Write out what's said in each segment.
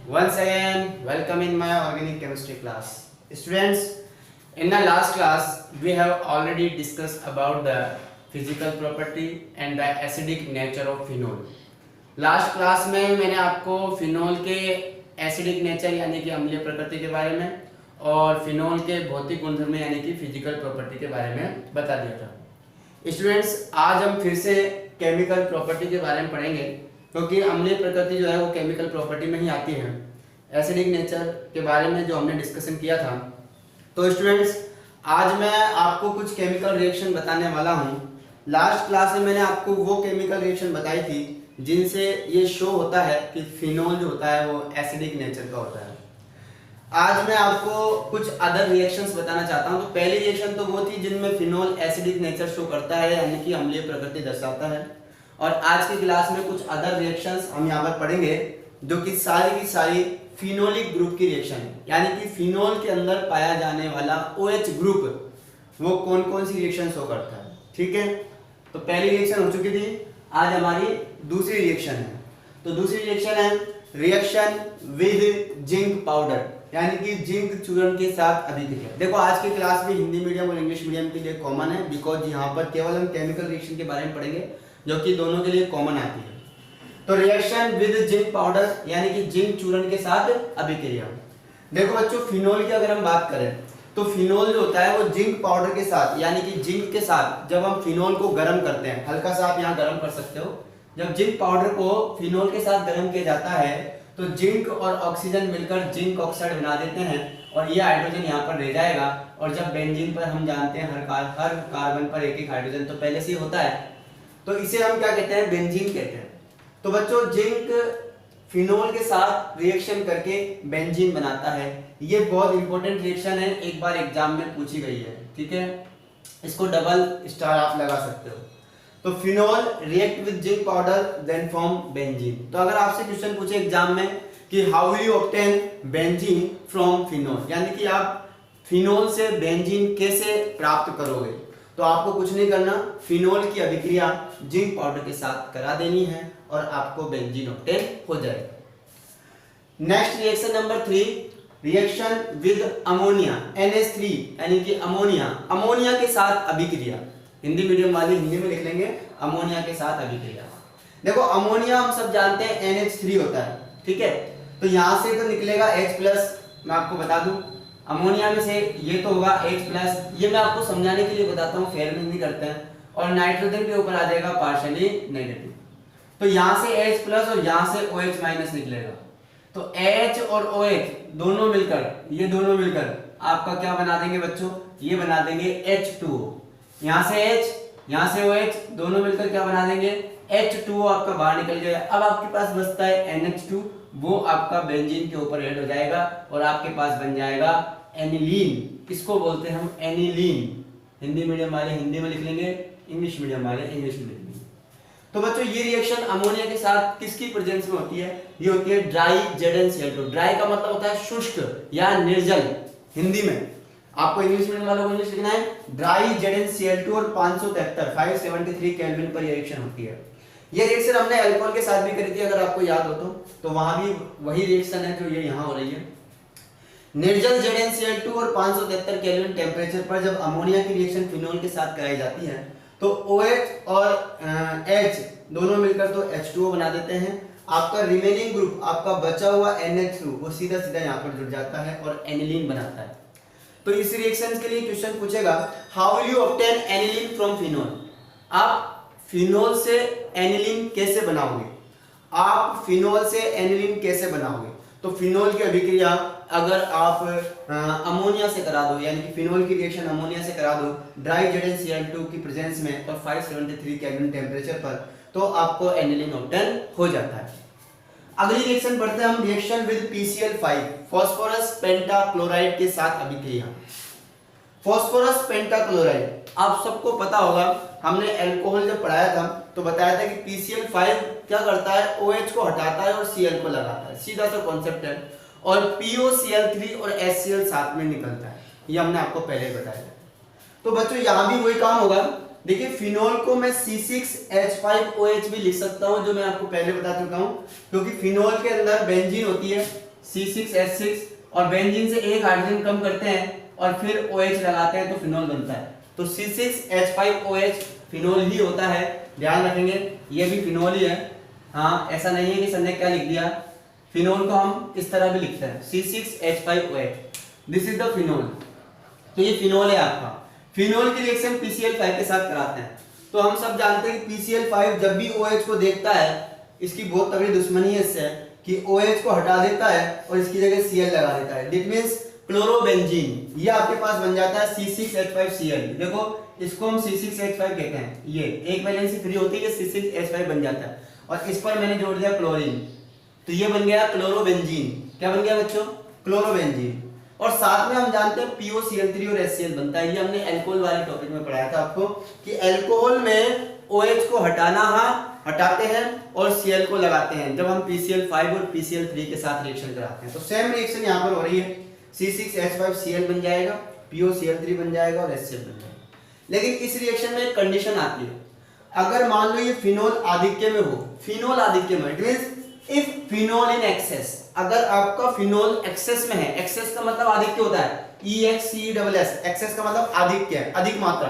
Once again, welcome in my organic chemistry class. Students, in the last class, we have already discussed about the physical property and the acidic nature of phenol. Last class में मैंने आपको phenol के acidic nature यानी कि अम्लीय प्रकृति के बारे में और फिनोल के भौतिक गुणधर्म यानी कि फिजिकल प्रॉपर्टी के बारे में बता दिया था। स्टूडेंट्स, आज हम फिर से केमिकल प्रॉपर्टी के बारे में पढ़ेंगे क्योंकि अम्लीय प्रकृति जो है वो केमिकल प्रॉपर्टी में ही आती है। एसिडिक नेचर के बारे में जो हमने डिस्कशन किया था, तो स्टूडेंट्स आज मैं आपको कुछ केमिकल रिएक्शन बताने वाला हूँ। लास्ट क्लास में मैंने आपको वो केमिकल रिएक्शन बताई थी जिनसे ये शो होता है कि फिनोल जो होता है वो एसिडिक नेचर का होता है। आज मैं आपको कुछ अदर रिएक्शंस बताना चाहता हूँ। तो पहली रिएक्शन तो वो थी जिनमें फिनोल एसिडिक नेचर शो करता है यानी कि अम्लीय प्रकृति दर्शाता है, और आज की क्लास में कुछ अदर रिएक्शंस हम यहाँ पर पढ़ेंगे जो कि सारी की सारी फिनोलिक ग्रुप की रिएक्शन है, यानी कि फिनोल के अंदर पाया जाने वाला OH ग्रुप वो कौन कौन सी रिएक्शन शो करता है। ठीक है, तो पहली रिएक्शन हो चुकी थी, आज हमारी दूसरी रिएक्शन है। तो दूसरी रिएक्शन है रिएक्शन विद जिंक पाउडर यानी कि जिंक चूर्ण के साथ अभिक्रिया। देखो आज की क्लास भी हिंदी मीडियम और इंग्लिश मीडियम के लिए कॉमन है, बिकॉज यहाँ पर केवल हम केमिकल रिएक्शन के बारे में पढ़ेंगे जो कि दोनों के लिए कॉमन आती है। तो रिएक्शन विद जिंक पाउडर यानी कि जिंक चूर्ण के साथ अभिक्रिया। देखो बच्चों, फिनोल की अगर हम बात करें तो फिनोल जो होता है वो जिंक पाउडर के साथ यानी कि जिंक के साथ जब हम फिनोल को गर्म करते हैं, हल्का सा आप यहाँ गर्म कर सकते हो, जब जिंक पाउडर को फिनोल के साथ गर्म किया जाता है तो जिंक और ऑक्सीजन मिलकर जिंक ऑक्साइड बना देते हैं और ये हाइड्रोजन यहाँ पर रह जाएगा। और जब बेंजीन पर हम जानते हैं हर कार्बन पर एक एक हाइड्रोजन तो पहले से ही होता है, तो इसे हम क्या कहते हैं, बेंजीन कहते हैं। तो बच्चों जिंक फिनोल के साथ रिएक्शन करके बेंजीन बनाता है। ये बहुत इंपॉर्टेंट रिएक्शन है, एक बार एग्जाम में पूछी गई है। ठीक है, इसको डबल स्टार आप लगा सकते हो। तो phenol react with zinc powder then form benzene. तो अगर आपसे क्वेश्चन पूछे एग्जाम में कि how will you obtain benzene from phenol, यानी कि आप फिनोल से बेंजीन कैसे प्राप्त करोगे, तो आपको कुछ नहीं करना, फिनोल की अभिक्रिया जिंक पाउडर के साथ करा देनी है और आपको बेंजीन ऑब्टेन हो जाएगा। Next reaction number 3, reaction with ammonia NH3 यानी कि अमोनिया के साथ अभिक्रिया। हिंदी मीडियम वाले हिंदी में लिख लेंगे अमोनिया के साथ अभिक्रिया। देखो अमोनिया हम सब जानते हैं NH3 होता है। ठीक है, तो यहां से तो निकलेगा H+, मैं आपको बता दूं अमोनिया में से ये तो होगा H+, ये मैं आपको समझाने के लिए बताता हूँ, फेयर में नहीं करते हैं। और नाइट्रोजन के ऊपर आ जाएगा पार्शियली नेगेटिव, तो यहां से H+ और यहां से OH- निकलेगा। तो H और OH दोनों मिलकर आपका क्या बना देंगे बच्चों, ये बना देंगे H2O। यहां से H यहां से OH दोनों मिलकर क्या बना देंगे, H2O आपका बाहर निकल जाएगा। अब आपके पास बचता है NH2, वो आपका बेंजीन के ऊपर ऐड हो जाएगा और आपके पास बन जाएगा एनिलीन। इसको बोलते हैं हम एनिलीन। हिंदी मीडियम वाले हिंदी में लिख लेंगे, इंग्लिश मीडियम वाले इंग्लिश में लिख लेंगे। तो बच्चों ये रिएक्शन अमोनिया के साथ किसकी प्रेजेंस में होती है, ये होती है ड्राई ZnCl2। ड्राई का मतलब होता है शुष्क या निर्जल। हिंदी में आपको इंग्लिश मीडियम वालों को इंग्लिश लिखना है ड्राई ZnCl2 और 573 केल्विन पर ये रिएक्शन होती है। ये रिएक्शन हमने अल्कोहल के साथ भी करी थी, अगर आपको याद हो तो वहां भी वही रिएक्शन है जो ये यहाँ हो रही है। निर्जल ZnCl2 और 573 केल्विन टेम्परेचर पर जब अमोनिया की रिएक्शन फिनोल के साथ कराई जाती है तो OH और H दोनों मिलकर तो H2O बना देते हैं। आपका रिमेनिंग ग्रुप, आपका बचा हुआ NH2 वो सीधा सीधा यहाँ पर जुड़ जाता है और एनिलीन बनाता है। तो इस रिएक्शन के लिए क्वेश्चन पूछेगा how will you obtain aniline from phenol. आप फिनोल से एनिलीन कैसे बनाओगे, तो फिनोल की अभिक्रिया अगर आप अमोनिया से करा दो, यानी कि फिनोल की रिएक्शन अमोनिया से करा दो ड्राई ZnCl2 की प्रेजेंस में और 573 केल्विन टेम्परेचर पर, तो आपको एनिलीन ऑब्टेन हो जाता है। अगली रिएक्शन पढ़ते हैं हम, reaction with PCl5 phosphorus pentachloride के साथ अभिक्रिया। फास्फोरस पेंटाक्लोराइड आप सबको पता होगा, हमने अल्कोहल जब पढ़ाया था तो बताया था कि PCl5 क्या करता है, OH को हटाता है और Cl को लगाता है, सीधा सा कॉन्सेप्ट है। और POCl3 और HCl साथ में निकलता है, ये हमने आपको पहले बताया। तो बच्चों यहां भी वही काम होगा, देखिए फिनोल को मैं C6H5OH भी लिख सकता हूं, जो मैं आपको पहले बता चुका हूं, क्योंकि फिनोल के अंदर बेंजीन होती है, C6H6 और बेंजीन से एक हाइड्रोजन कम करते हैं और फिर OH लगाते हैं तो फिनोल बनता है। तो C6H5OH फिनोल ही होता है, ध्यान रखेंगे, ये भी फिनोल ही है। हाँ, ऐसा नहीं है कि सर ने क्या लिख दिया, फिनोल को हम इस तरह भी लिखते हैं C6H5OH, this is the phenol. तो ये फिनोल है आपका। फिनोल की रिएक्शन PCl5 के साथ कराते हैं। तो हम सब जानते हैं कि PCl5 जब भी OH को देखता है, इसकी बहुत तगड़ी दुश्मनी है इससे कि OH को हटा देता है और इसकी जगह Cl लगा देता है। दिट मींस क्लोरोबेंजीन, ये आपके पास बन जाता है C6H5Cl। देखो इसको हम C6H5 कहते हैं, ये एक वैलेंसी फ्री होती है, C6H5 बन जाता है और इस पर मैंने जोड़ दिया क्लोरीन, तो ये बन गया क्लोरोबेंजीन। क्या बन गया बच्चों? क्लोरोबेंजीन। और साथ में हम जानते हैं POCl3 और HCl बनता है। ये हमने अल्कोहल वाले टॉपिक में पढ़ाया था आपको कि अल्कोहल में OH को हटाते हैं और Cl को लगाते हैं जब हम PCl5 और PCl3 के साथ रिएक्शन कराते हैं। तो सेम रिएक्शन यहाँ पर हो रही है, C6H5Cl बन जाएगा, POCl3 बन जाएगा और HCl बन जाएगा। लेकिन इस रिएक्शन में एक कंडीशन आती है, अगर मान लो ये फिनोल आधिक्य में हो, फिनोल आधिक्य में it means if phenol in excess, अगर आपका फिनोल एक्सेस में है, एक्सेस का मतलब आधिक्य होता है, EXCESS, एक्सेस का मतलब आधिक्य है, अधिक मात्रा।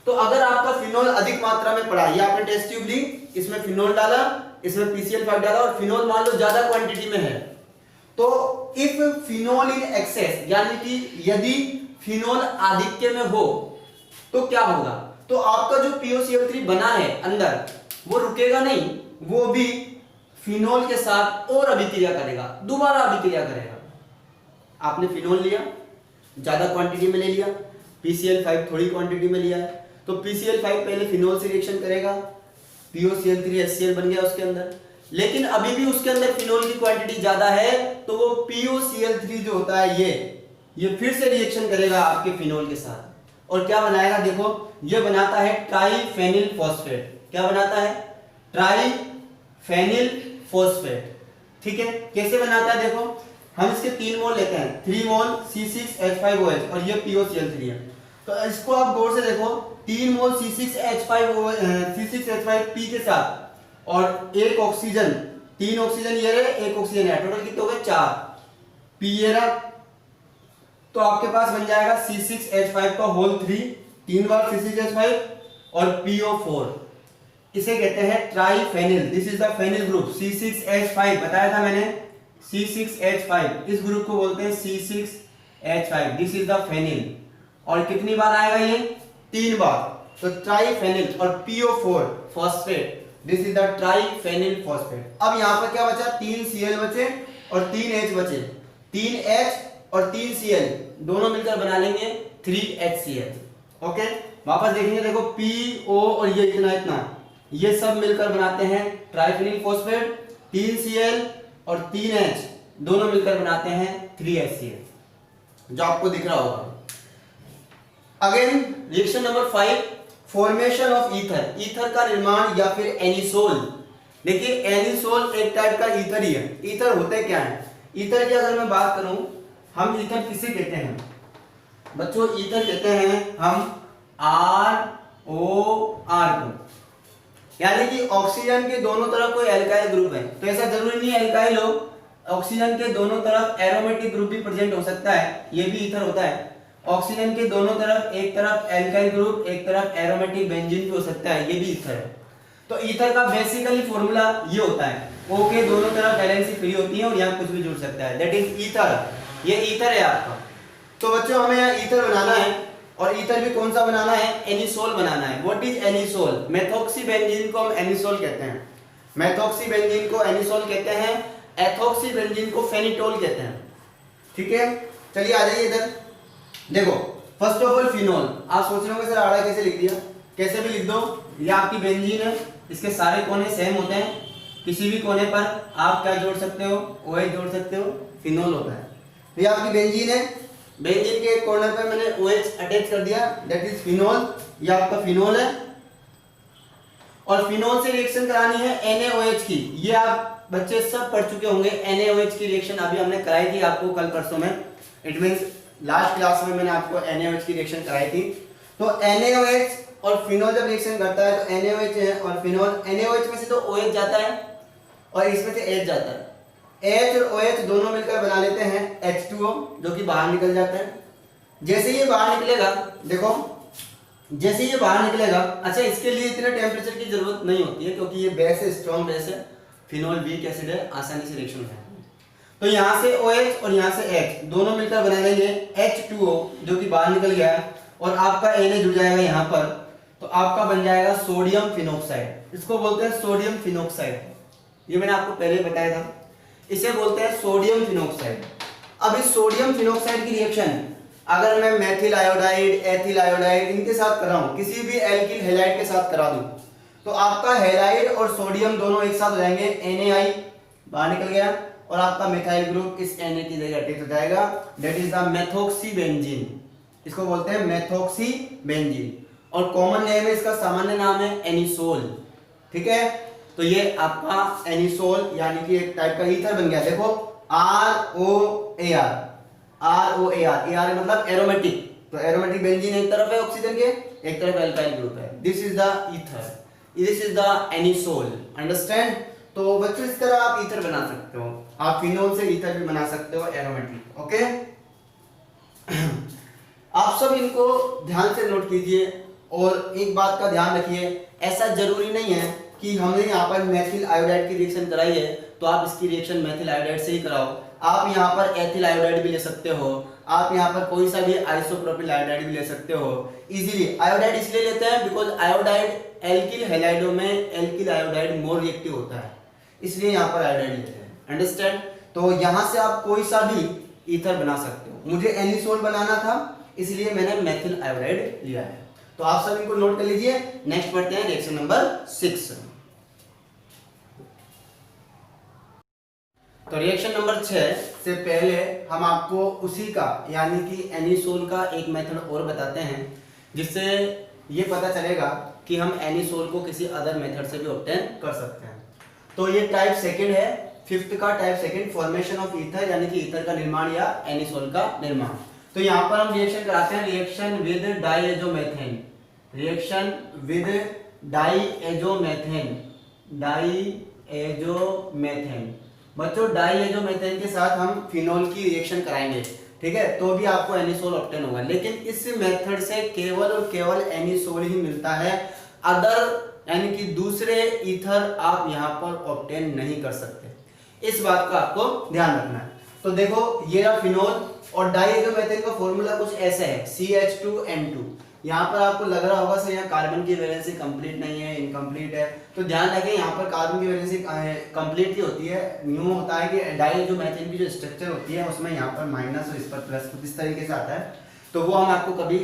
तो अगर आपका फिनोल अधिक मात्रा में पड़ा, ये आपने टेस्ट ट्यूब ली, इसमें फिनोल डाला, इसमें PCl5 डाला और फिनोल मान लो ज्यादा क्वांटिटी में है, तो इफ फिनोल इन एक्सेस, यानी कि यदि फिनोल आधिक्य में हो तो क्या होगा? तो आपका जो POCl3 बना है अंदर वो रुकेगा नहीं, वो भी फिनोल के साथ और अभिक्रिया करेगा, दोबारा अभिक्रिया करेगा। आपने फिनोल लिया, ज्यादा क्वांटिटी में ले लिया, PCl5 थोड़ी क्वांटिटी में लिया है, तो PCl5 पहले फिनोल से रिएक्शन करेगा, POCl3 HCl बन गया उसके अंदर। लेकिन अभी भी उसके अंदर फिनोल की क्वांटिटी ज्यादा है, तो वो POCl3 जो होता है ये फिर से रिएक्शन करेगा आपके फिनोल के साथ और क्या बनाएगा? देखो ये बनाता है ट्राइफेनिल फॉस्फेट। क्या बनाता है? ट्राइफेनिल फॉस्फेट। ठीक है, कैसे बनाता है? देखो हम इसके 3 मोल लेते हैं, 3 मोल C6H5OH और ये POCl3 है। तो इसको आप गौर से देखो, 3 मोल C6H5P के साथ और एक ऑक्सीजन, 3 ऑक्सीजन ये रहे, एक ऑक्सीजन है, टोटल कितने हो गए? 4 P ये रहा, तो आपके पास बन जाएगा C6H5 का होल 3 बार C6H5 और PO4, इसे कहते हैं triphenyl. This is the phenyl group C6H5, बताया था मैंने C6H5, इस ग्रुप को बोलते हैं C6H5, this is the phenyl. और कितनी बार आएगा ये? 3 बार, तो ट्राइफेनिल और PO4 phosphate, this is the triphenyl phosphate. अब यहां पर क्या बचा? 3 Cl बचे और 3 H बचे, 3 H और 3 Cl दोनों मिलकर बना लेंगे 3HCl। ओके, वापस देखेंगे, देखो PO और ये इतना ये सब मिलकर बनाते हैं ट्राइफेनिल फॉस्फेट, 3 Cl और 3 H दोनों मिलकर बनाते हैं 3HCl, जो आपको दिख रहा होगा। Again reaction number 5, formation of ether, ether का निर्माण या फिर एनिसोल। देखिए एनिसोल एक टाइप का ईथर ही है। ईथर होते क्या है? ईथर की अगर मैं बात करूं, हम ईथर किसे कहते हैं बच्चों? ईथर कहते हैं हम ROR को, यानी कि ऑक्सीजन के दोनों तरफ कोई एल्काइल ग्रुप है, तो ऐसा जरूरी नहीं है एल्काइल हो, ऑक्सीजन के दोनों तरफ एरोमेटिक ग्रुप भी प्रेजेंट हो सकता है, ये भी ईथर होता है। ऑक्सीजन के दोनों तरफ, एक तरफ एल्काइल ग्रुप, एक तरफ एरोमेटिक बेंजीन भी हो सकता है, ये भी ईथर है। तो ईथर का बेसिकली फॉर्मूला ये होता है, O के दोनों तरफ वैलेंसी फ्री होती है और यहाँ कुछ भी जुड़ सकता है, दैट इज ईथर। ये ईथर है आपका। तो बच्चों हमें यहाँ ईथर बनाना है और ईथर भी कौन सा बनाना है? एनिसोल बनाना है। What is anisole? Methoxy benzene को हम एनिसोल कहते हैं, मेथॉक्सी बेंजीन को एनिसोल कहते हैं, एथॉक्सी बेंजीन को फेनिटोल कहते हैं। ठीक है, चलिए आ जाइए इधर। देखो फर्स्ट ऑफ ऑल फिनोल, आप सोच रहे होंगे सर आड़ा कैसे लिख दिया? कैसे भी लिख दो, ये आपकी बेंजीन है, इसके सारे कोने सेम होते हैं, किसी भी कोने पर आप क्या जोड़ सकते हो? OH जोड़ सकते हो, फिनोल होता है। तो ये आपकी बेंजीन है, बेंजीन के एक कॉर्नर पे मैंने OH अटैच कर दिया, दैट इज फिनोल, ये आपका फिनोल है। और फिनोल से रिएक्शन करानी है NaOH की, ये आप बच्चे सब पढ़ चुके होंगे, NaOH की रिएक्शन अभी हमने कराई थी आपको कल परसों में, इट मींस लास्ट क्लास में मैंने आपको NaOH की रिएक्शन कराई थी। तो NaOH और फिनोल जब रिएक्शन करता है तो NaOH है और फिनोल, NaOH में से तो OH जाता है और इसमें से H जाता है, H और OH दोनों मिलकर बना लेते हैं H2O, जो कि बाहर निकल जाता है। जैसे ये बाहर निकलेगा, देखो जैसे ये बाहर निकलेगा, अच्छा इसके लिए इतने टेम्परेचर की जरूरत नहीं होती है क्योंकि ये बेस है, स्ट्रॉन्ग बेस है, फिनोल वीक एसिड है, आसानी से रिएक्शन हो जाएगा। तो यहाँ से OH और यहाँ से H दोनों मिलकर बना लेंगे H2O, जो कि बाहर निकल गया है, और आपका Na जुड़ जाएगा यहाँ पर, तो आपका बन जाएगा सोडियम फिनोक्साइड। इसको बोलते हैं सोडियम फिनोक्साइड, ये मैंने आपको पहले ही बताया था, इसे बोलते हैं सोडियम फिनोक्साइड। अब इस सोडियम फिनोक्साइड की रिएक्शन अगर मैं मेथिल आयोडाइड, एथिल आयोडाइड इनके साथ कराऊं, किसी भी एल्किल हैलाइड के साथ करा दूं, तो आपका हैलाइड और सोडियम दोनों एक साथ हो जाएंगे, NaI बाहर निकल गया, और आपका मिथाइल ग्रुप इस Na की जगह अटैच हो जाएगा, दैट इज द मेथोक्सीबेंजीन। इसको बोलते हैं मेथोक्सीबेंजीन, और कॉमन नेम है इसका, सामान्य नाम है एनिसोल। ठीक है, तो ये आपका एनिसोल यानी कि एक टाइप का ईथर बन गया। देखो ROAR, AR मतलब एरोमेटिक, तो एरोमेटिक बेंजीन एक तरफ है ऑक्सीजन के, एक तरफ एल्काइल ग्रुप है, this is the ether, this is the anisole. Understand? तो बच्चों इस तरह आप ईथर बना सकते हो, आप फिनोल से ईथर भी बना सकते हो एरोमेटिक। ओके आप सब इनको ध्यान से नोट कीजिए, और एक बात का ध्यान रखिए, ऐसा जरूरी नहीं है कि हमने यहाँ पर मेथिल आयोडाइड की रिएक्शन कराई है तो आप इसकी रिएक्शन मेथिल आयोडाइड से ही कराओ। आप यहाँ पर एथिल आयोडाइड भी ले सकते हो, आप यहाँ पर कोई सा भी आइसोप्रोपिल आयोडाइड भी ले सकते हो इजीली। आयोडाइड इसलिए लेते हैं बिकॉज आयोडाइड एल्किल हैलाइडों में एल्किल आयोडाइड मोर रिएक्टिव होता है, इसलिए यहाँ पर आयोडाइड लेते हैं। अंडरस्टैंड? तो यहाँ से आप कोई सा भी ईथर बना सकते हो। मुझे एनिसोल बनाना था इसलिए मैंने मेथिल आयोडाइड लिया है। तो आप सब इनको नोट कर लीजिए। नेक्स्ट पढ़ते हैं रिएक्शन नंबर 6। तो रिएक्शन नंबर 6 से पहले हम आपको उसी का यानी कि एनिसोल का एक मेथड और बताते हैं, जिससे ये पता चलेगा कि हम एनिसोल को किसी अदर मेथड से भी ऑब्टेन कर सकते हैं। तो ये टाइप सेकंड है, 5th का type second, formation of ether यानी कि ईथर का निर्माण या एनिसोल का निर्माण। तो यहाँ पर हम रिएक्शन कराते हैं, रिएक्शन विद डाइएजोमेथेन, रिएक्शन विद डाइएजोमेथेन, डाइएजोमेथेन। बच्चों डाइएजोमेथेन के साथ हम फिनोल की रिएक्शन कराएंगे, ठीक है, तो भी आपको एनिसोल ऑब्टेन होगा। लेकिन इस मेथड से केवल और केवल एनिसोल ही मिलता है, अदर यानी कि दूसरे ईथर आप यहाँ पर ऑब्टेन नहीं कर सकते। इस बात का आपको ध्यान रखना है। तो देखो ये रहा फिनोल, और डाइएजोमेथेन का फॉर्मूला कुछ ऐसा है, CH2N2। यहाँ पर आपको लग रहा होगा सर यहाँ कार्बन की वैलेंसी कंप्लीट नहीं है, इनकम्प्लीट है, तो ध्यान रखें यहाँ पर कार्बन की वैलेंसी कंप्लीट ही होती है। न्यू होता है कि डाइएजोमेथेन की जो स्ट्रक्चर होती है उसमें यहाँ पर माइनस और इस पर प्लस इस तरीके से आता है। तो वो हम आपको कभी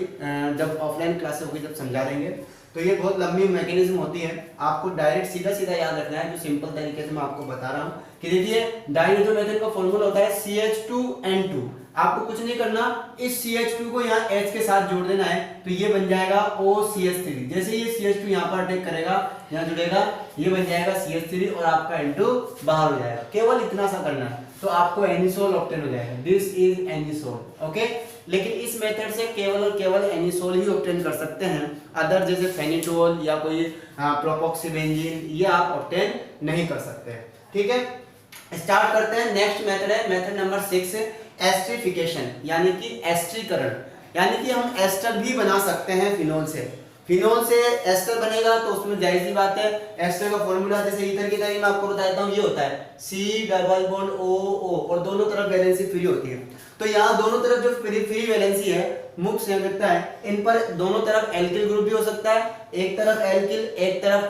जब ऑफलाइन क्लास होगी जब समझा देंगे। तो ये बहुत लंबी मैकेनिज्म होती है, आपको डायरेक्ट सीधा सीधा याद रखना है, जो सिंपल तरीके से मैं आपको बता रहा हूँ कि देखिए डाइएजोमेथेन का फॉर्मूला होता है CH2N2। आपको कुछ नहीं करना, इस CH2 को यहाँ H के साथ जोड़ देना है, तो ये बन जाएगा OCH3। जैसे ये CH2 यहाँ पर अटैक करेगा, यहाँ जुड़ेगा, ये बन जाएगा CH3 और आपका N2 बाहर हो जाएगा। केवल इतना सा करना है तो आपको एनिसोल ऑब्टेन हो जाएगा, दिस इज एनिसोल। ओके, लेकिन इस मेथड से केवल और केवल एनिसोल ही ऑब्टेन कर सकते हैं, अदर जैसे फेनिटोल या कोई प्रोपोक्सीबेंजीन ये आप ऑब्टेन नहीं कर सकते। ठीक है, स्टार्ट करते हैं। नेक्स्ट मेथड है मेथड नंबर 6, एस्ट्रिफिकेशन यानी कि एस्ट्रीकरण, यानी कि हम एस्टर भी बना सकते हैं फिनोल से। फिनोल से एस्टर बनेगा तो उसमें जाहिर सी बात है, एस्टर का फॉर्मूला जैसे ईथर की तरह मैं आपको बता देता हूँ, ये होता है C+O और दोनों तरफ वैलेंसी फ्री होती है। तो यहाँ दोनों तरफ जो फ्री वैलेंसी है, मुक्त संयोजकता है, इन पर दोनों तरफ एल्किल ग्रुप भी हो सकता है, एक तरफ एल्किल एक तरफ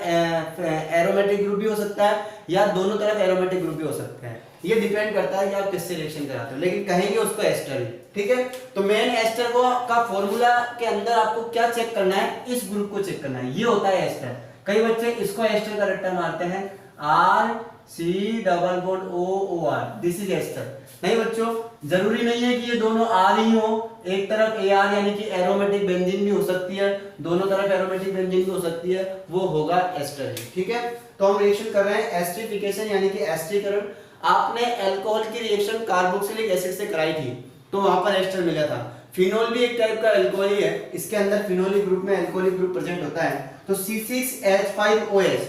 एरोमेटिक ग्रुप भी हो सकता है, या दोनों तरफ एरोमेटिक ग्रुप भी हो सकते हैं। ये डिपेंड करता है कि आप किससे रिएक्शन कराते हो, लेकिन कहेंगे उसको एस्टर ही। ठीक है, तो मेन एस्टर को का फॉर्मूला के अंदर आपको क्या चेक करना है, इस ग्रुप को चेक करना है, ये होता है एस्टर। कई बच्चे इसको एस्टर का रट्टा मारते हैं, RC+OOR, दिस इज एस्टर। नहीं बच्चों, जरूरी नहीं है कि ये दोनों आर ही हो, एक तरफ AR यानी कि एरोमेटिक बेंजीन भी हो सकती है, दोनों तरफ एरोमेटिक बेंजीन भी हो सकती है, वो होगा एस्टर ही। ठीक है, तो हम रिएक्शन कर रहे हैं एस्ट्रिफिकेशन यानी कि एस्ट्रीकरण। आपने अल्कोहल की रिएक्शन कार्बोक्सिलिक एसिड से कराई थी तो वहां पर एस्टर मिला था। फिनोल भी एक टाइप का अल्कोहल ही है, इसके अंदर फिनोलिक ग्रुप में अल्कोहलिक ग्रुप प्रेजेंट होता है। तो C6H5OH,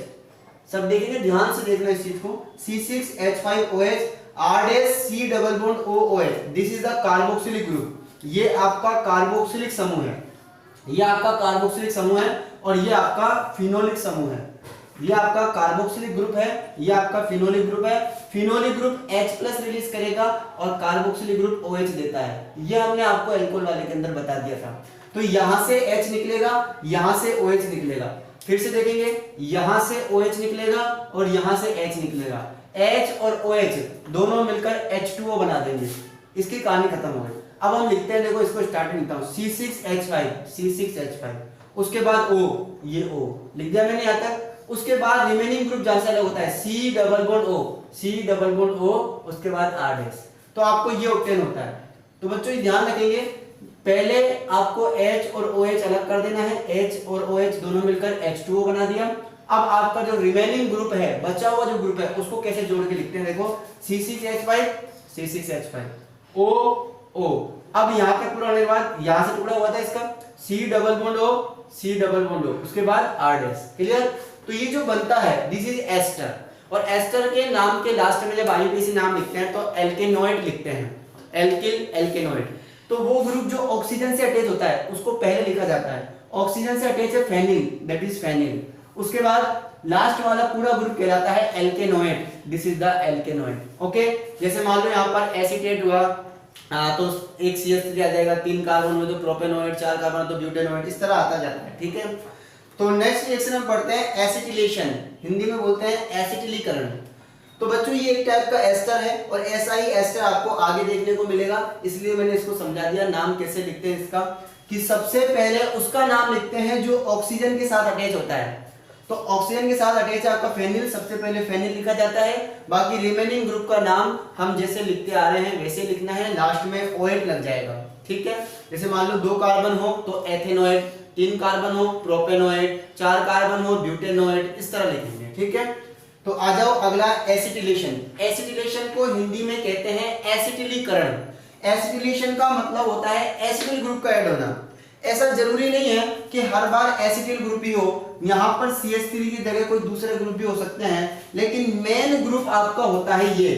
सब देखेंगे ध्यान से देखना इस चीज को, C6H5OH R dash C double bond OOH, this is the carboxylic group. ये आपका कार्बोक्सिलिक समूह है, ये आपका कार्बोक्सिलिक समूह है और ये आपका फिनोलिक समूह है। ये आपका कार्बोक्सिलिक ग्रुप है, ये आपका फिनोलिक ग्रुप है। फिनोलिक ग्रुप H+ रिलीज करेगा और कार्बोक्सिलिक ग्रुप OH देता है। ये हमने आपको एल्कोहल वाले के अंदर बता दिया था। तो यहां से H निकलेगा, यहां से OH निकलेगा। फिर से देखेंगे, यहां से OH निकलेगा और यहां से H निकलेगा। H और OH दोनों मिलकर H2O बना देंगे। इसकी कहानी खत्म हो गई। अब हम लिखते हैं, देखो इसको स्टार्टिंग लिखता हूं, C6H5, उसके बाद O, ये O लिख दिया मैंने यहां तक। उसके बाद रिमेनिंग ग्रुप जहां से अलग होता है C डबल बॉन्ड O, उसके बाद R डैश। तो आपको ये ऑब्टेन होता है। तो बच्चों ये ध्यान रखेंगे, पहले आपको H और OH अलग कर देना है। H और OH दोनों मिलकर H2O बना दिया। अब आपका जो रिमेनिंग ग्रुप है, बचा हुआ जो ग्रुप है, उसको कैसे जोड़ के लिखते हैं, देखो C6H5 O। अब यहाँ का पूरा होने के बाद यहाँ से टुकड़ा हुआ था इसका C डबल बॉन्ड O, उसके बाद R डैश। क्लियर? तो ये जो बनता है दिस इज एस्टर, और एस्टर के नाम के लास्ट में जब IUPAC नाम लिखते हैं तो एल्केनोइड लिखते हैं, एल्केनोइड। तो वो ग्रुप जो ऑक्सीजन से अटैच होता है उसको पहले लिखा जाता है। ऑक्सीजन से अटैच है फेनिल, दैट इज फेनिल। उसके बाद लास्ट वाला पूरा ग्रुप कहलाता है एल्केनोइड, दिस इज द एल्केनोइड। ओके, जैसे मान लो यहाँ पर एसीटेट हुआ तो एक CH3 आ जाएगा, 3 कार्बन हुए तो प्रोपेनोइड, 4 कार्बन तो ब्यूटेनोइड, इस तरह आता जाता है। ठीक है, तो नेक्स्ट रिएक्शन हम पढ़ते हैं एसिटिलेशन, हिंदी में बोलते हैं एसिटिलीकरण। तो बच्चों ये एक टाइप का एस्टर है और ऐसा ही एस्टर आपको आगे देखने को मिलेगा, इसलिए मैंने इसको समझा दिया। नाम कैसे लिखते हैं इसका, कि सबसे पहले उसका नाम लिखते हैं जो ऑक्सीजन के साथ अटैच होता है। तो ऑक्सीजन के साथ अटैच है आपका फेनिल, सबसे पहले फेनिल लिखा जाता है। बाकी रिमेनिंग ग्रुप का नाम हम जैसे लिखते आ रहे हैं वैसे लिखना है, लास्ट में OH लग जाएगा। ठीक है, जैसे मान लो 2 कार्बन हो तो एथेनोइड, 3 कार्बन हो प्रोपेनोइड, 4 कार्बन हो ब्यूटेनोइड, इस तरह लिखेंगे। ठीक है, तो आ जाओ अगला एसिटिलेशन। एसिटिलेशन को हिंदी में कहते हैं एसिटिलीकरण। एसिटिलेशन का मतलब होता है एसिटिल ग्रुप का ऐड होना। ऐसा जरूरी नहीं है कि हर बार एसिटिल ग्रुप ही हो, यहाँ पर CH3 की जगह कोई दूसरे ग्रुप भी हो सकते हैं, लेकिन मेन ग्रुप आपका होता है ये।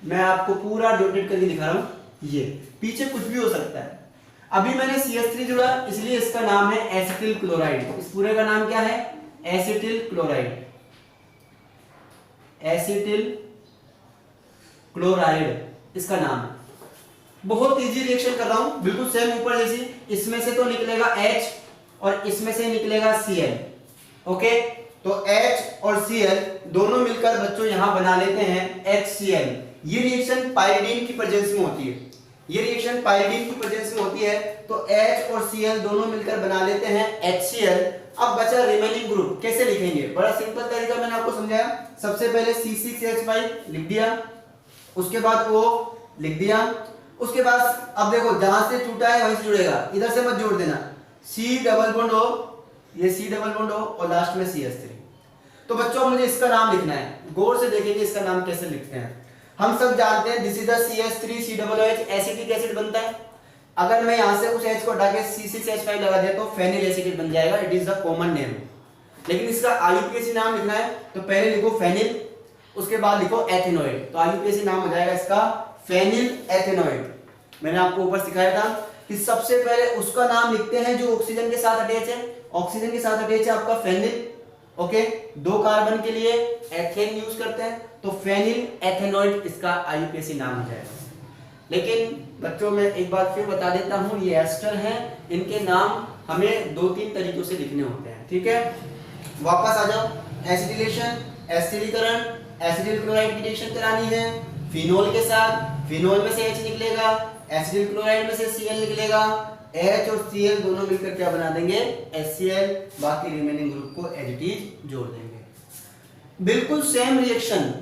मैं आपको पूरा डॉटेड करके दिखा रहा हूं, ये पीछे कुछ भी हो सकता है। अभी मैंने CH3 जुड़ा इसलिए इसका नाम है एसिटिल क्लोराइड। इस पूरे का नाम क्या है, एसिटिल क्लोराइड, एसिटिल क्लोराइड इसका नाम है। बहुत इजी रिएक्शन कर रहा हूं, बिल्कुल सेम ऊपर जैसी। इसमें से तो निकलेगा H और इसमें से निकलेगा Cl। ओके, तो H और Cl दोनों मिलकर बच्चों यहां बना लेते हैं HCl। ये रिएक्शन पाइरीडीन की प्रेजेंस में होती है, ये रिएक्शन पाइरीडीन की प्रेजेंस में होती है। तो H और Cl दोनों मिलकर बना लेते हैं HCl। अब बचा रिमेनिंग ग्रुप, कैसे लिखेंगे, बड़ा सिंपल तरीका मैंने आपको समझाया। सबसे पहले C6H5 लिख दिया, उसके बाद O लिख दिया, उसके बाद अब देखो जहां से टूटा है वहीं से जुड़ेगा, इधर से मत जोड़ देना। C डबल बॉन्ड O, ये C डबल बॉन्ड O और लास्ट में CH3। तो बच्चों मुझे इसका नाम लिखना है, गौर से देखेंगे इसका नाम कैसे लिखते हैं। हम सब जानते हैं this is the CH3 C acetic acid बनता है। अगर मैं यहां से उस H को हटा के C6H5 लगा दिया तो फेनिल एसिड बन जाएगा, it is the common name. लेकिन इसका IUPAC नाम लिखना है तो पहले लिखो फेनिल, उसके बाद लिखो एथेनोइड। तो IUPAC नाम हो जाएगा इसका फेनिल एथेनोइड। मैंने आपको ऊपर सिखाया था कि सबसे पहले उसका नाम लिखते हैं जो ऑक्सीजन के साथ अटैच है। ऑक्सीजन के साथ अटैच है आपका फेनिल। ओके, 2 कार्बन के लिए एथेन यूज करते हैं तो फेनिल एथेनोइड इसका IUPAC नाम हो जाएगा। लेकिन बच्चों मैं एक बार फिर बता देता हूं, ये एस्टर हैं, इनके नाम हमें 2-3 तरीकों से लिखने होते हैं। ठीक है, वापस आ जाओ। एसिटिलेशन, एसिटिलीकरण, एसिटिल क्लोराइड की रिएक्शन करानी है फिनोल के साथ, फिनोल में से H निकलेगा, एसिटिल क्लोराइड में से Cl निकलेगा, H और Cl दोनों मिलकर क्या बना देंगे, HCl। बाकी रिमेनिंग ग्रुप को एज इट इज जोड़ देंगे। बिल्कुल सेम रिएक्शन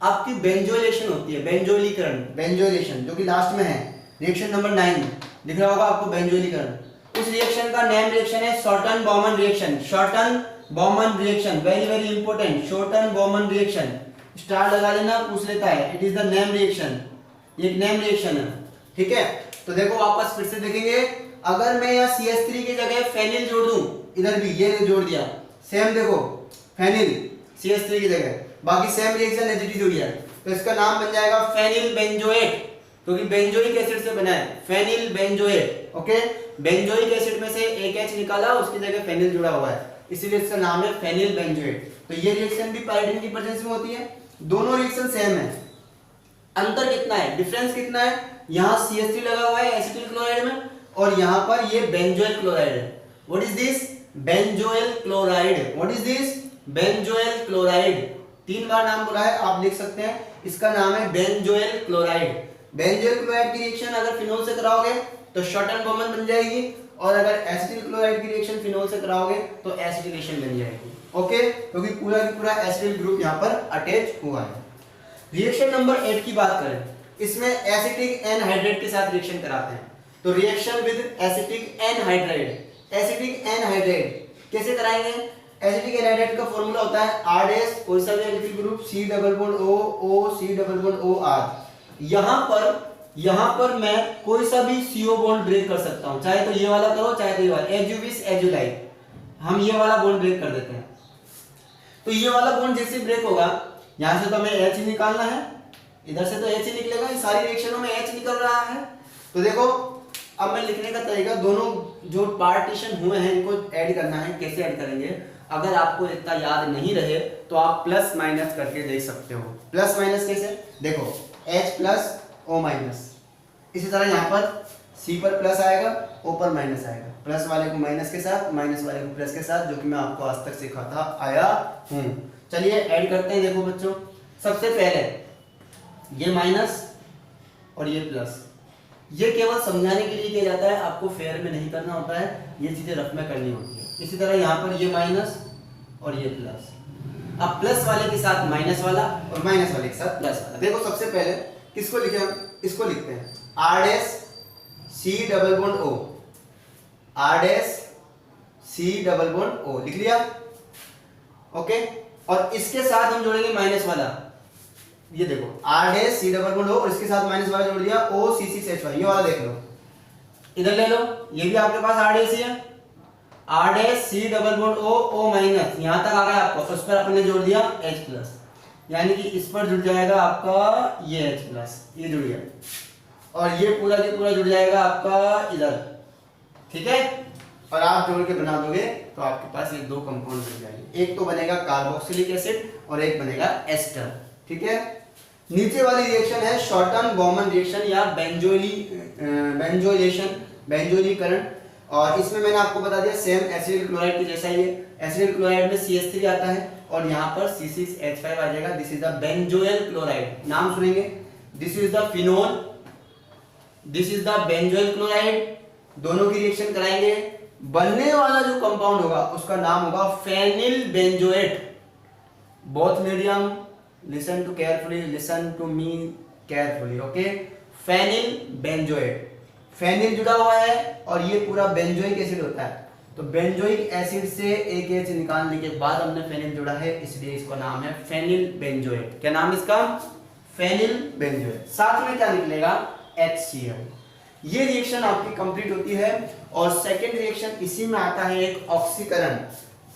आपकी बेंजोइलेशन होती है, बेंजोइलीकरण, बेंजोइलेशन जो कि लास्ट में है, रिएक्शन नंबर 9 दिख रहा होगा आपको, बेंजोइलीकरण। उस रिएक्शन का नेम रिएक्शन है shorten Bowman reaction. Shorten Bowman reaction, very very important, shorten Bowman reaction. Star लगा लेना, पूछ लेता है, it is the name reaction, ये एक नेम रिएक्शन है। ठीक है, तो देखो वापस फिर से देखेंगे, अगर मैं यहाँ CH3 की जगह फेनिल जोड़ दूं, इधर भी ये जोड़ दिया, सेम देखो फेनिल CH3 की जगह, बाकी same reaction as it is हो गया। तो इसका नाम बन जाएगा फेनिल बेंजोएट, क्योंकि बेंजोइक एसिड से बना है, phenyl benzoate. Okay, benzoic acid में से एक H निकाला, उसकी जगह फेनिल जुड़ा हुआ है, इसीलिए इसका नाम है फेनिल बेंजोएट। तो ये रिएक्शन भी पायरीडीन की प्रेजेंस में होती है। दोनों रिएक्शन सेम है, अंतर कितना है, डिफरेंस कितना है, यहाँ CH3 लगा हुआ है एसिटिल क्लोराइड में, और यहाँ पर ये बेंजोइल क्लोराइड है। What is this, benzoyl chloride. What is this, benzoyl chloride. 3 बार नाम बोला है, आप लिख सकते हैं, इसका नाम है बेंजोइल क्लोराइड। बेंजोइल क्लोराइड की रिएक्शन अगर फिनोल से कराओगे तो शॉर्टन बॉमन बन जाएगी, और अगर एसिटिल क्लोराइड की रिएक्शन फिनोल से कराओगे तो एसिटिलेशन बन जाएगी। ओके, क्योंकि पूरा की पूरा एसिटिल ग्रुप यहाँ पर अटैच हुआ है। रिएक्शन नंबर 8 की बात करें, इसमें एसिटिक एनहाइड्रेट के साथ रिएक्शन कराते हैं। तो reaction with acetic anhydride, acetic anhydride कैसे कराएंगे, एसिटिक एनहाइड्रेट का फॉर्मूला होता है R- कोई सा भी alkyl group C double bond O O C double bond O R। यहाँ पर मैं कोई सा भी CO बॉन्ड ब्रेक कर सकता हूँ, चाहे तो ये वाला करो चाहे तो ये वाला, as you wish as you like. हम ये वाला बॉन्ड ब्रेक कर देते हैं, तो ये वाला बॉन्ड जैसे ब्रेक होगा, यहाँ से तो हमें H निकालना है, इधर से तो H निकलेगा, इन सारी रिएक्शनों में H निकल रहा है। तो देखो अब मैं लिखने का तरीका, दोनों जो पार्टीशन हुए हैं इनको ऐड करना है। कैसे ऐड करेंगे, अगर आपको इतना याद नहीं रहे तो आप प्लस माइनस करके देख सकते हो। प्लस माइनस कैसे, देखो H प्लस O माइनस, इसी तरह यहाँ पर C पर प्लस आएगा, O पर माइनस आएगा, प्लस वाले को माइनस के साथ, माइनस वाले को प्लस के साथ, जो कि मैं आपको आज तक सिखाता आया हूँ। चलिए ऐड करते हैं। देखो बच्चों, सबसे पहले ये माइनस और ये प्लस, ये केवल समझाने के लिए किया जाता है, आपको फेयर में नहीं करना होता है, ये चीजें रफ में करनी होती है। इसी तरह यहाँ पर ये माइनस और ये प्लस, अब प्लस वाले के साथ माइनस वाला और माइनस वाले के साथ प्लस वाला। देखो सबसे पहले किसको लिखे, हम इसको लिखते हैं R' C double bond O, R' C double bond O, लिख लिया। ओके, और इसके साथ हम जोड़ेंगे माइनस वाला, ये देखो R' C double bond O, और इसके साथ माइनस वाला जोड़ दिया OCC-H5, ये वाला देख लो, इधर ले लो, ये भी आपके पास R' C है, R' C double bond O O minus, यहां तक आ गया आपको, उस पर अपने जोड़ दिया H प्लस, यानी कि इस पर जुड़ जाएगा आपका ये H प्लस, ये जुड़ गया, और ये पूरा के पूरा जुड़ जाएगा आपका इधर, ठीक है। और आप जोड़ के बना दोगे तो आपके पास ये दो कंपाउंड बन जाएंगे, एक तो बनेगा कार्बोक्सिलिक एसिड और एक बनेगा एस्टर, ठीक है। नीचे वाली रिएक्शन है शॉर्टन बॉमन रिएक्शन या बेंजोइलेशन, और इसमें मैंने आपको बता दिया सेम एसिडिक क्लोराइड के जैसा ही है। एसिडिक क्लोराइड में CH3 आता है और यहाँ पर C6H5 आ जाएगा। This is the benzoyl chloride, नाम सुनेंगे, this is the phenol, this is the benzoyl chloride, दोनों की रिएक्शन कराएंगे, बनने वाला जो कंपाउंड होगा उसका नाम होगा phenyl benzoate. Both medium listen to carefully, listen to me carefully, okay. Phenyl benzoate, phenyl जुड़ा हुआ है और ये पूरा बेंजोइक एसिड होता है, तो बेंजोइक एसिड से एक H निकालने के बाद हमने फेनिल जोड़ा है, इसलिए इसका नाम है फेनिल बेंजोएट। क्या नाम इसका, फेनिल बेंजोएट। साथ में क्या निकलेगा, HCl। ये रिएक्शन आपकी कंप्लीट होती है, और सेकेंड रिएक्शन इसी में आता है एक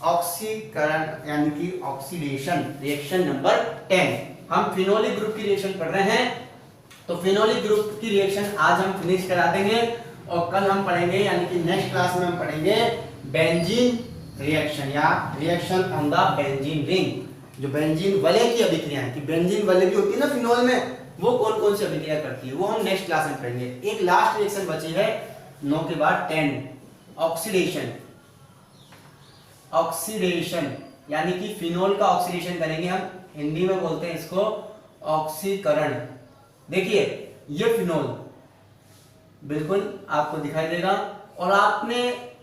ऑक्सीकरण, यानी कि ऑक्सीडेशन, रिएक्शन नंबर 10। हम फिनोलिक ग्रुप की रिएक्शन पढ़ रहे हैं, तो फिनोलिक ग्रुप की रिएक्शन आज हम फिनिश करा देंगे, और कल हम पढ़ेंगे, यानी कि नेक्स्ट क्लास में हम पढ़ेंगे बेंजीन रिएक्शन या reaction on the benzene ring, जो बेंजीन वलय की अभिक्रिया है, कि बेंजीन वलय भी होती है ना फिनोल में, वो कौन कौन सी अभिक्रिया करती है, वो हम नेक्स्ट क्लास में पढ़ेंगे। एक लास्ट रिएक्शन बची है 9 के बाद 10, ऑक्सीडेशन। ऑक्सीडेशन यानी कि फिनोल का ऑक्सीडेशन करेंगे हम, हिंदी में बोलते हैं इसको ऑक्सीकरण। देखिए ये फिनोल बिल्कुल आपको दिखाई देगा, और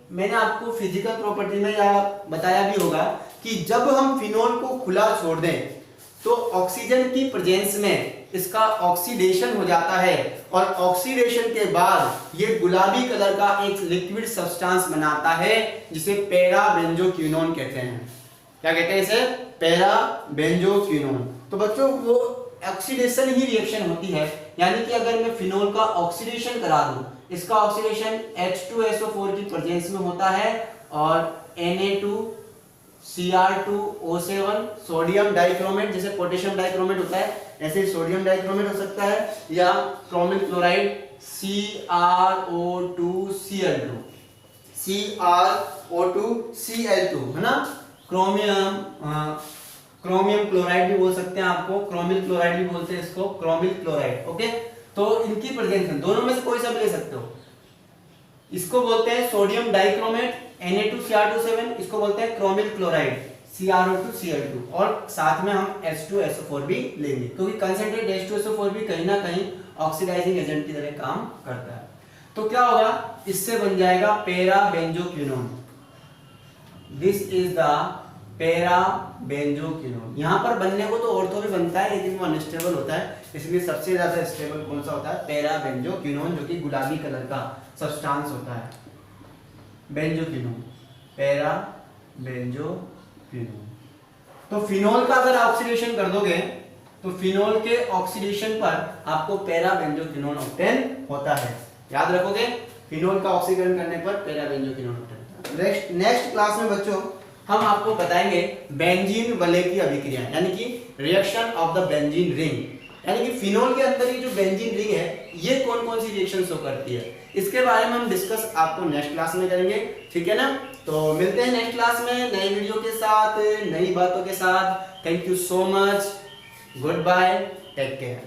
मैंने आपको फिजिकल प्रॉपर्टी में या बताया भी होगा कि जब हम फिनोल को खुला छोड़ दें तो ऑक्सीजन की प्रेजेंस में इसका ऑक्सीडेशन हो जाता है, और ऑक्सीडेशन के बाद ये गुलाबी कलर का एक लिक्विड सब्सटेंस बनाता है जिसे पैरा बेंजोक्विनोन कहते हैं। क्या कहते हैं इसे, पैरा बेंजोक्विनोन। तो बच्चों वो ऑक्सीडेशन ही रिएक्शन होती है, यानी कि अगर मैं फिनोल का ऑक्सीडेशन करा दूं, इसका ऑक्सीडेशन H2SO4 की प्रेजेंस में होता है, और Na2Cr2O7 सोडियम डाइक्रोमेट, जैसे पोटेशियम डाइक्रोमेट होता है, ऐसे सोडियम डाइक्रोमेट हो सकता है या क्रोमिल क्लोराइड CrO2Cl2 CrO2Cl2 है ना। क्रोमियम क्लोराइड भी बोल सकते हैं आपको, क्रोमिल क्लोराइड भी बोलते हैं इसको, क्रोमिल क्लोराइड। ओके, तो इनकी प्रेजेंस में दोनों में से कोई सा भी ले सकते हो। इसको बोलते हैं सोडियम डाइक्रोमेट Na2Cr27, इसको बोलते हैं क्रोमिल क्लोराइड CrO2Cl2, और साथ में हम H2SO4 भी लेंगे क्योंकि कंसंट्रेट H2SO4 भी कहीं ना कहीं ऑक्सीडाइजिंग एजेंट की तरह काम करता है। तो क्या होगा, इससे बन जाएगा para benzoquinone. This is the para benzoquinone. यहाँ पर बनने को तो ऑर्थो भी बनता है लेकिन वो अनस्टेबल होता है, इसलिए सबसे ज्यादा स्टेबल कौन सा होता है, पैरा बेंजोक्विनोन, जो कि गुलाबी कलर का सब्सटेंस होता है। Benzoquinone, para benzoquinone. तो फिनोल का अगर ऑक्सीडेशन कर दोगे तो फिनोल के ऑक्सीडेशन पर आपको पैरा बेंजोक्विनोन ऑब्टेन होता है। याद रखोगे, फिनोल का ऑक्सीकरण करने पर पैरा बेंजोक्विनोन ऑब्टेन होता है। नेक्स्ट क्लास में बच्चों हम आपको बताएंगे बेंजीन वलय की अभिक्रिया, यानी कि reaction of the benzene ring, यानी कि फिनोल के अंदर ये जो बेंजीन रिंग है ये कौन कौन सी रिएक्शन शो करती है, इसके बारे में हम डिस्कस आपको नेक्स्ट क्लास में करेंगे। ठीक है ना, तो मिलते हैं नेक्स्ट क्लास में नई वीडियो के साथ, नई बातों के साथ। Thank you so much, goodbye, take care.